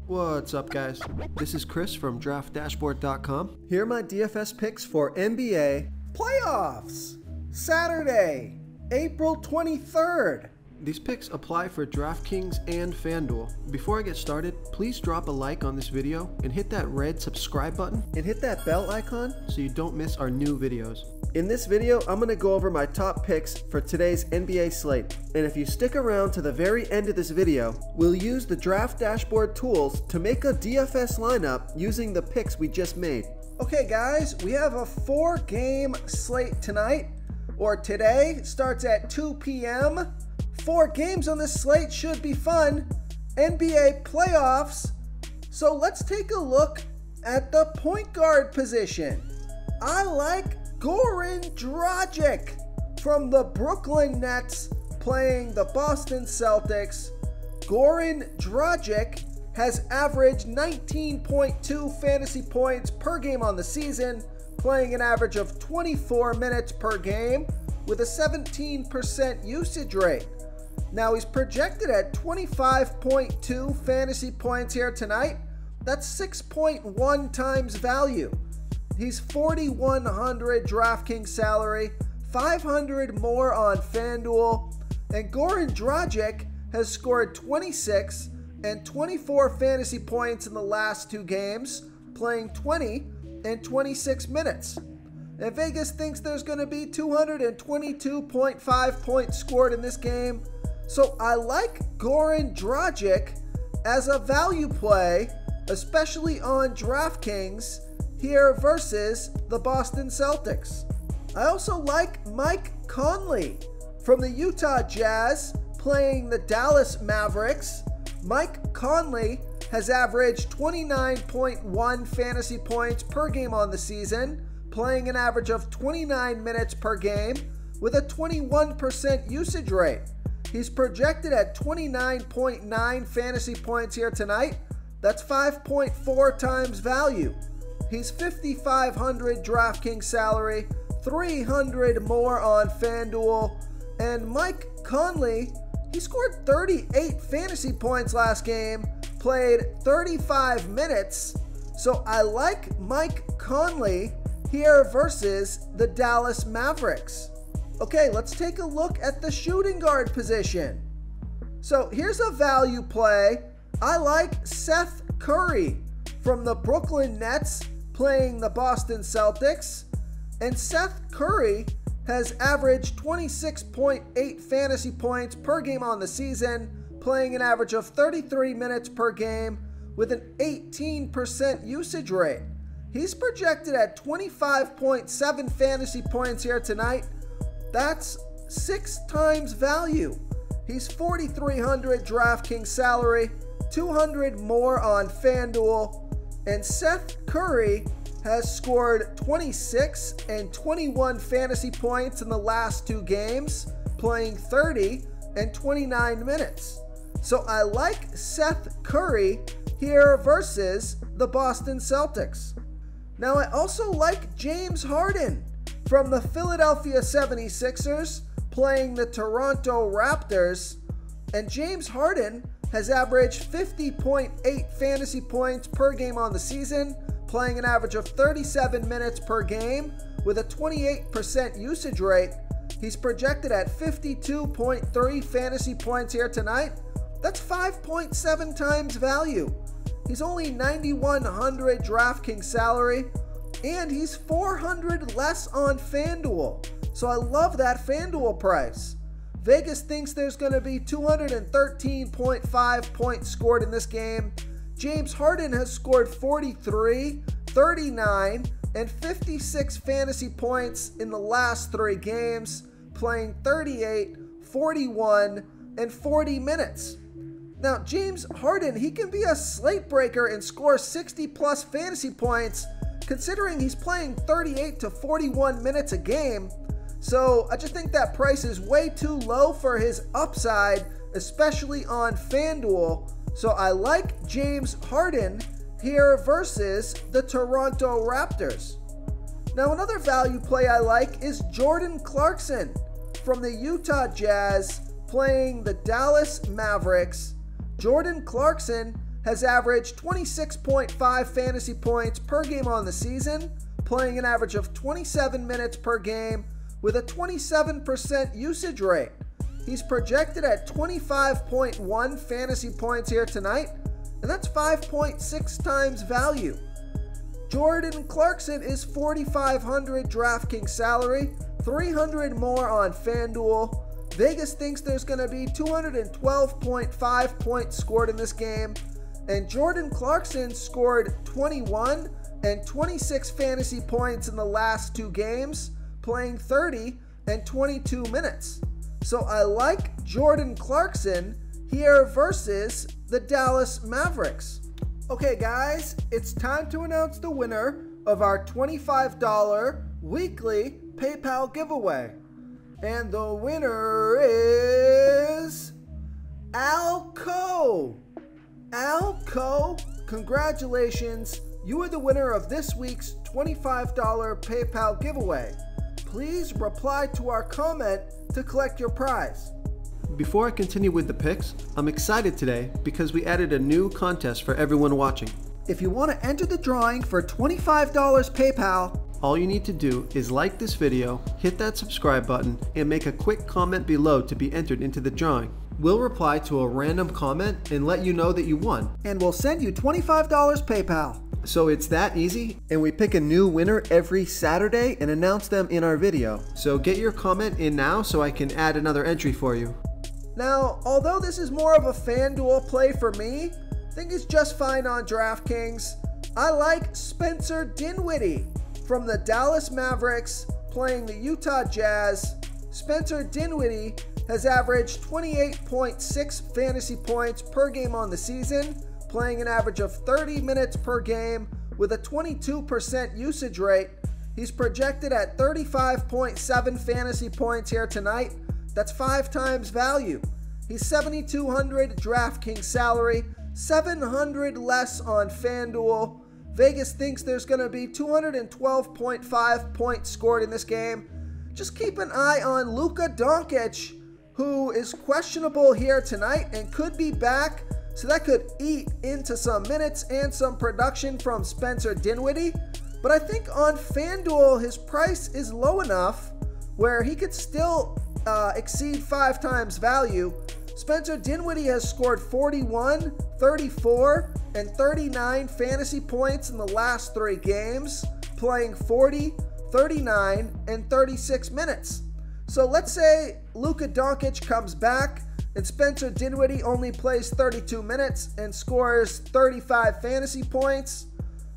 What's up, guys? This is Chris from DraftDashboard.com. Here are my DFS picks for NBA playoffs. Saturday, April 23rd. These picks apply for DraftKings and FanDuel. Before I get started, please drop a like on this video and hit that red subscribe button and hit that bell icon so you don't miss our new videos. In this video, I'm going to go over my top picks for today's NBA slate. And if you stick around to the very end of this video, we'll use the Draft Dashboard tools to make a DFS lineup using the picks we just made. Okay guys, we have a 4-game slate tonight, or today. Starts at 2 p.m. 4 games on this slate should be fun. NBA playoffs. So let's take a look at the point guard position. I like Goran Dragic from the Brooklyn Nets playing the Boston Celtics. Goran Dragic has averaged 19.2 fantasy points per game on the season, playing an average of 24 minutes per game with a 17% usage rate. Now he's projected at 25.2 fantasy points here tonight. That's 6.1 times value. He's 4,100 DraftKings salary, 500 more on FanDuel, and Goran Dragic has scored 26 and 24 fantasy points in the last 2 games, playing 20 and 26 minutes. And Vegas thinks there's going to be 222.5 points scored in this game. So I like Goran Dragic as a value play, especially on DraftKings here versus the Boston Celtics. I also like Mike Conley from the Utah Jazz playing the Dallas Mavericks. Mike Conley has averaged 29.1 fantasy points per game on the season, playing an average of 29 minutes per game with a 21% usage rate. He's projected at 29.9 fantasy points here tonight. That's 5.4 times value. He's 5,500 DraftKings salary, 300 more on FanDuel, and Mike Conley, he scored 38 fantasy points last game, played 35 minutes, so I like Mike Conley here versus the Dallas Mavericks. Okay, let's take a look at the shooting guard position. So here's a value play. I like Seth Curry from the Brooklyn Nets playing the Boston Celtics. And Seth Curry has averaged 26.8 fantasy points per game on the season, playing an average of 33 minutes per game with an 18% usage rate. He's projected at 25.7 fantasy points here tonight. That's 6 times value. He's 4,300 DraftKings salary, 200 more on FanDuel, and Seth Curry has scored 26 and 21 fantasy points in the last 2 games, playing 30 and 29 minutes. So I like Seth Curry here versus the Boston Celtics. Now I also like James Harden from the Philadelphia 76ers playing the Toronto Raptors, and James Harden has averaged 50.8 fantasy points per game on the season, playing an average of 37 minutes per game with a 28% usage rate. He's projected at 52.3 fantasy points here tonight. That's 5.7 times value. He's only 9,100 DraftKings salary, and he's 400 less on FanDuel. So I love that FanDuel price. Vegas thinks there's going to be 213.5 points scored in this game. James Harden has scored 43, 39, and 56 fantasy points in the last 3 games, playing 38, 41, and 40 minutes. Now, James Harden, he can be a slate breaker and score 60 plus fantasy points, considering he's playing 38 to 41 minutes a game. So I just think that price is way too low for his upside, especially on FanDuel. So I like James Harden here versus the Toronto Raptors. Now another value play I like is Jordan Clarkson from the Utah Jazz playing the Dallas Mavericks. Jordan Clarkson has averaged 26.5 fantasy points per game on the season, playing an average of 27 minutes per game with a 27% usage rate. He's projected at 25.1 fantasy points here tonight, and that's 5.6 times value. Jordan Clarkson is 4,500 DraftKings salary, 300 more on FanDuel. Vegas thinks there's going to be 212.5 points scored in this game, and Jordan Clarkson scored 21 and 26 fantasy points in the last two games, playing 30 and 22 minutes. So I like Jordan Clarkson here versus the Dallas Mavericks. Okay guys, it's time to announce the winner of our $25 weekly PayPal giveaway. And the winner is Alco. Alco, congratulations. You are the winner of this week's $25 PayPal giveaway. Please reply to our comment to collect your prize. Before I continue with the picks, I'm excited today because we added a new contest for everyone watching. If you want to enter the drawing for $25 PayPal, all you need to do is like this video, hit that subscribe button, and make a quick comment below to be entered into the drawing. We'll reply to a random comment and let you know that you won. And we'll send you $25 PayPal. So it's that easy, and we pick a new winner every Saturday and announce them in our video. So get your comment in now so I can add another entry for you. Now, although this is more of a FanDuel play for me, I think it's just fine on DraftKings. I like Spencer Dinwiddie from the Dallas Mavericks playing the Utah Jazz. Spencer Dinwiddie has averaged 28.6 fantasy points per game on the season, playing an average of 30 minutes per game with a 22% usage rate. He's projected at 35.7 fantasy points here tonight. That's 5 times value. He's 7,200 DraftKings salary, 700 less on FanDuel. Vegas thinks there's going to be 212.5 points scored in this game. Just keep an eye on Luka Doncic, who is questionable here tonight and could be back. So that could eat into some minutes and some production from Spencer Dinwiddie. But I think on FanDuel, his price is low enough where he could still exceed 5 times value. Spencer Dinwiddie has scored 41, 34, and 39 fantasy points in the last 3 games, playing 40, 39, and 36 minutes. So let's say Luka Doncic comes back and Spencer Dinwiddie only plays 32 minutes and scores 35 fantasy points.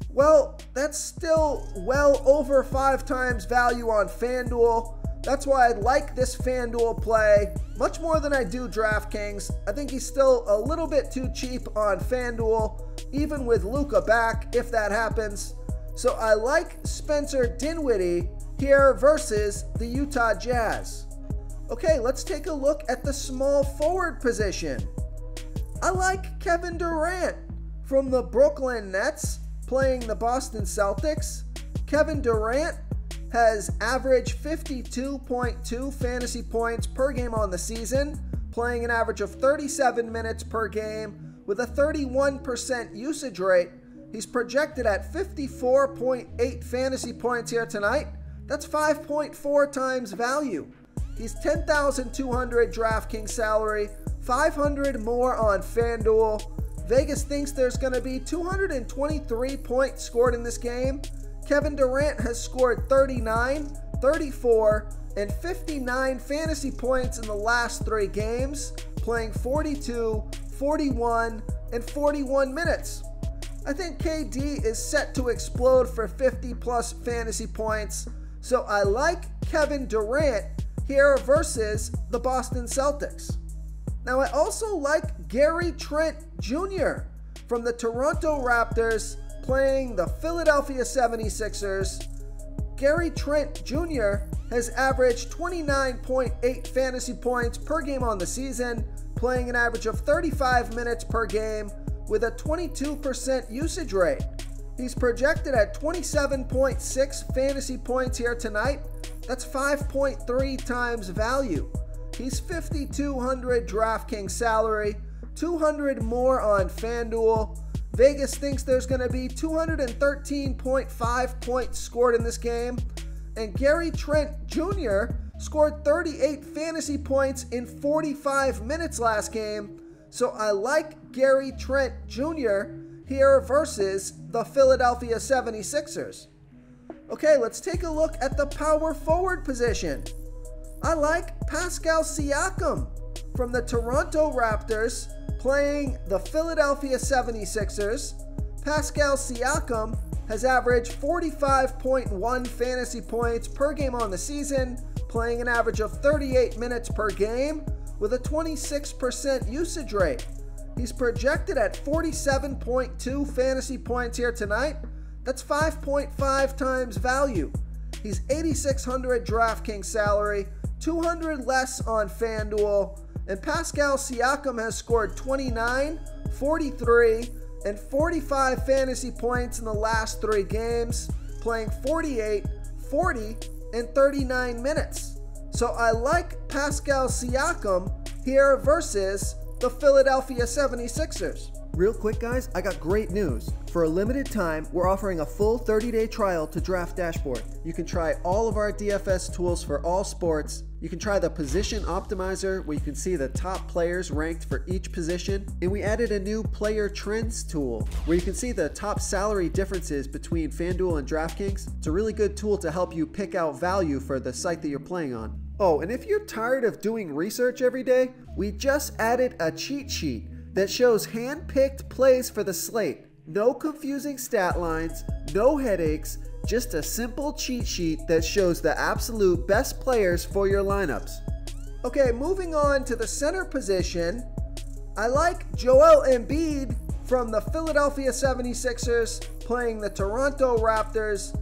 Well, that's still well over 5 times value on FanDuel. That's why I like this FanDuel play much more than I do DraftKings. I think he's still a little bit too cheap on FanDuel, even with Luka back, if that happens. So I like Spencer Dinwiddie here versus the Utah Jazz. Okay, let's take a look at the small forward position. I like Kevin Durant from the Brooklyn Nets playing the Boston Celtics. Kevin Durant has averaged 52.2 fantasy points per game on the season, playing an average of 37 minutes per game with a 31% usage rate. He's projected at 54.8 fantasy points here tonight. That's 5.4 times value. He's 10,200 DraftKings salary, 500 more on FanDuel. Vegas thinks there's going to be 223 points scored in this game. Kevin Durant has scored 39, 34, and 59 fantasy points in the last 3 games, playing 42, 41, and 41 minutes. I think KD is set to explode for 50 plus fantasy points, so I like Kevin Durant here versus the Boston Celtics. Now I also like Gary Trent Jr. from the Toronto Raptors playing the Philadelphia 76ers. Gary Trent Jr. has averaged 29.8 fantasy points per game on the season, playing an average of 35 minutes per game with a 22% usage rate. He's projected at 27.6 fantasy points here tonight. That's 5.3 times value. He's 5,200 DraftKings salary, 200 more on FanDuel. Vegas thinks there's going to be 213.5 points scored in this game. And Gary Trent Jr. scored 38 fantasy points in 45 minutes last game. So I like Gary Trent Jr. here versus the Philadelphia 76ers. Okay, let's take a look at the power forward position. I like Pascal Siakam from the Toronto Raptors playing the Philadelphia 76ers. Pascal Siakam has averaged 45.1 fantasy points per game on the season, playing an average of 38 minutes per game with a 26% usage rate. He's projected at 47.2 fantasy points here tonight. That's 5.5 times value. He's 8,600 DraftKings salary, 200 less on FanDuel, and Pascal Siakam has scored 29, 43, and 45 fantasy points in the last 3 games, playing 48, 40, and 39 minutes. So I like Pascal Siakam here versus the Philadelphia 76ers. Real quick, guys, I got great news. For a limited time, we're offering a full 30-day trial to Draft Dashboard. You can try all of our DFS tools for all sports. You can try the Position Optimizer, where you can see the top players ranked for each position. And we added a new Player Trends tool, where you can see the top salary differences between FanDuel and DraftKings. It's a really good tool to help you pick out value for the site that you're playing on. Oh, and if you're tired of doing research every day, we just added a cheat sheet that shows hand-picked plays for the slate. No confusing stat lines, no headaches, just a simple cheat sheet that shows the absolute best players for your lineups. Okay, moving on to the center position, I like Joel Embiid from the Philadelphia 76ers playing the Toronto Raptors,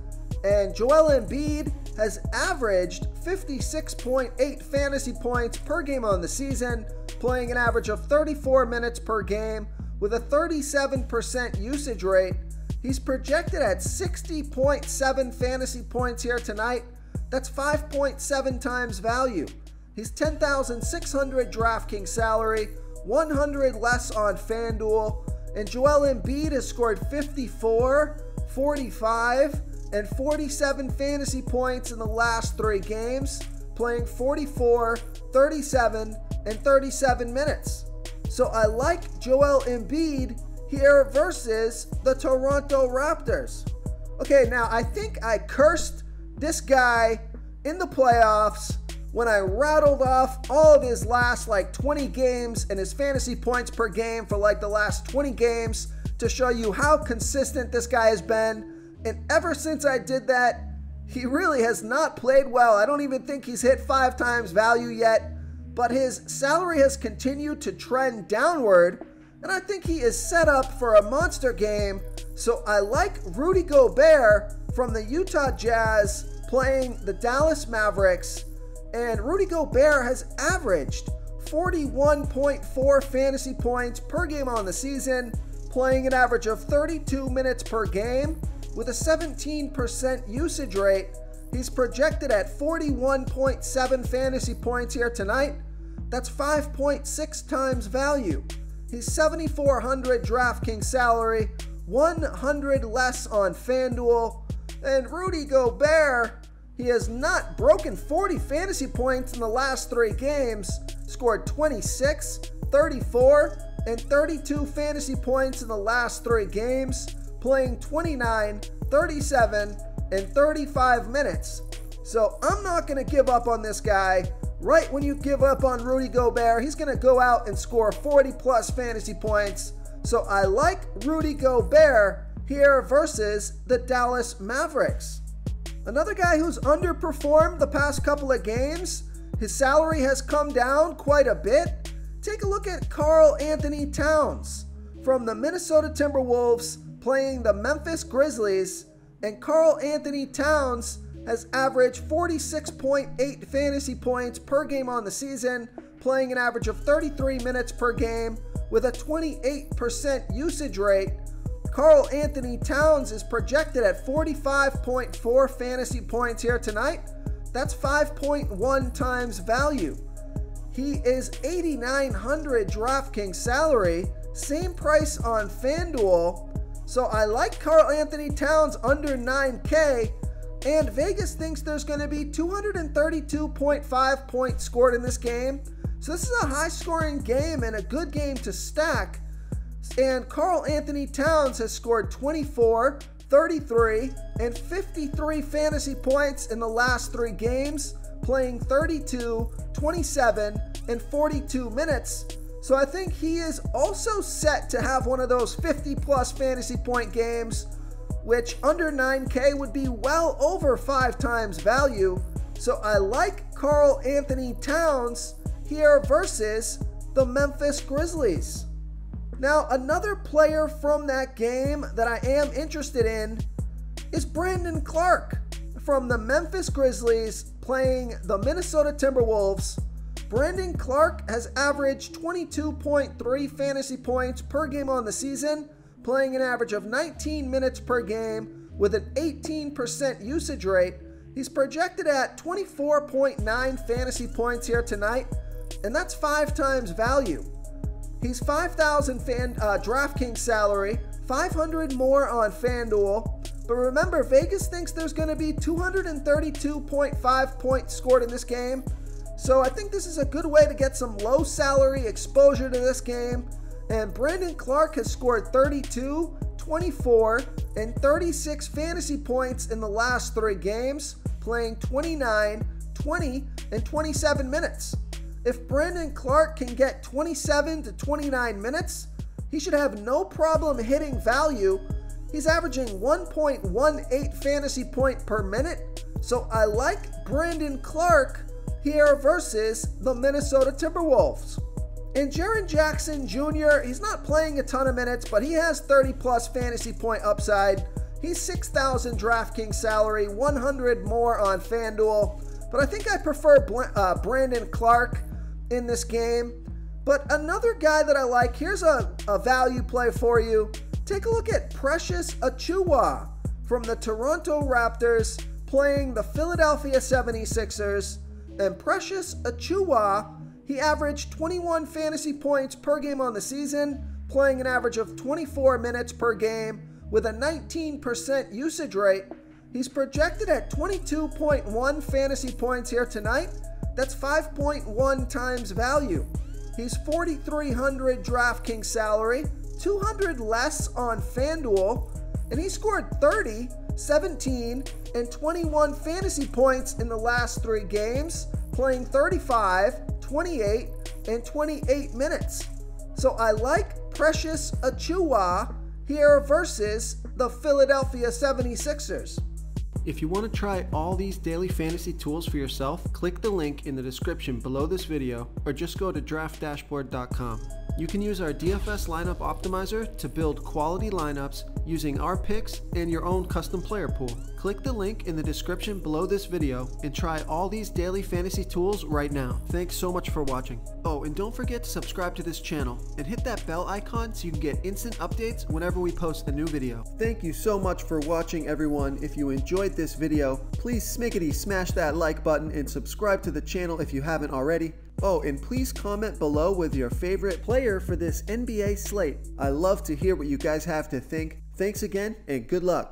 and Joel Embiid has averaged 56.8 fantasy points per game on the season, playing an average of 34 minutes per game with a 37% usage rate. He's projected at 60.7 fantasy points here tonight. That's 5.7 times value. He's 10,600 DraftKings salary, 100 less on FanDuel, and Joel Embiid has scored 54, 45, and 47 fantasy points in the last 3 games, playing 44, 37, and 37 minutes. So I like Joel Embiid here versus the Toronto Raptors. Okay, now I think I cursed this guy in the playoffs when I rattled off all of his last 20 games and his fantasy points per game for the last 20 games to show you how consistent this guy has been. And ever since I did that, he really has not played well. I don't even think he's hit 5 times value yet, but his salary has continued to trend downward, and I think he is set up for a monster game. So I like Rudy Gobert from the Utah Jazz playing the Dallas Mavericks, and Rudy Gobert has averaged 41.4 fantasy points per game on the season, playing an average of 32 minutes per game with a 17% usage rate. He's projected at 41.7 fantasy points here tonight. That's 5.6 times value. He's 7,400 DraftKings salary, 100 less on FanDuel. And Rudy Gobert, he has not broken 40 fantasy points in the last 3 games, scored 26, 34, and 32 fantasy points in the last 3 games, playing 29, 37, and 35 minutes. So I'm not going to give up on this guy. Right when you give up on Rudy Gobert, he's going to go out and score 40 plus fantasy points. So I like Rudy Gobert here versus the Dallas Mavericks. Another guy who's underperformed the past couple of games, his salary has come down quite a bit. Take a look at Karl Anthony Towns from the Minnesota Timberwolves playing the Memphis Grizzlies, and Karl Anthony Towns has averaged 46.8 fantasy points per game on the season, playing an average of 33 minutes per game with a 28% usage rate. Karl Anthony Towns is projected at 45.4 fantasy points here tonight. That's 5.1 times value. He is 8,900 DraftKings salary, Same price on FanDuel. So I like Karl Anthony Towns under 9K. And Vegas thinks there's going to be 232.5 points scored in this game. So this is a high-scoring game and a good game to stack. And Karl Anthony Towns has scored 24, 33, and 53 fantasy points in the last 3 games, playing 32, 27, and 42 minutes. So I think he is also set to have one of those 50-plus fantasy point games, which under 9K would be well over 5 times value. So I like Karl Anthony Towns here versus the Memphis Grizzlies. Now, another player from that game that I am interested in is Brandon Clarke from the Memphis Grizzlies playing the Minnesota Timberwolves. Brandon Clarke has averaged 22.3 fantasy points per game on the season, playing an average of 19 minutes per game with an 18% usage rate. He's projected at 24.9 fantasy points here tonight, and that's 5 times value. He's 5,000 DraftKings salary, 500 more on FanDuel. But remember, Vegas thinks there's going to be 232.5 points scored in this game. So I think this is a good way to get some low salary exposure to this game. And Brandon Clarke has scored 32, 24, and 36 fantasy points in the last 3 games, playing 29, 20, and 27 minutes. If Brandon Clarke can get 27 to 29 minutes, he should have no problem hitting value. He's averaging 1.18 fantasy point per minute. So I like Brandon Clarke here versus the Minnesota Timberwolves. And Jaren Jackson Jr., he's not playing a ton of minutes, but he has 30-plus fantasy point upside. He's 6,000 DraftKings salary, 100 more on FanDuel. But I think I prefer Brandon Clarke in this game. But another guy that I like, here's a value play for you. Take a look at Precious Achiuwa from the Toronto Raptors playing the Philadelphia 76ers. And Precious Achiuwa, he averaged 21 fantasy points per game on the season, playing an average of 24 minutes per game with a 19% usage rate. He's projected at 22.1 fantasy points here tonight. That's 5.1 times value. He's 4,300 DraftKings salary, 200 less on FanDuel, and he scored 30, 17, and 21 fantasy points in the last 3 games, playing 35, 28, and 28 minutes. So I like Precious Achiuwa here versus the Philadelphia 76ers. If you want to try all these daily fantasy tools for yourself, click the link in the description below this video or just go to draftdashboard.com. You can use our DFS lineup optimizer to build quality lineups using our picks and your own custom player pool. Click the link in the description below this video and try all these daily fantasy tools right now. Thanks so much for watching. Oh, and don't forget to subscribe to this channel and hit that bell icon so you can get instant updates whenever we post a new video. Thank you so much for watching, everyone. If you enjoyed this video, please smash that like button and subscribe to the channel if you haven't already. Oh, and please comment below with your favorite player for this NBA slate. I love to hear what you guys have to think. Thanks again, and good luck.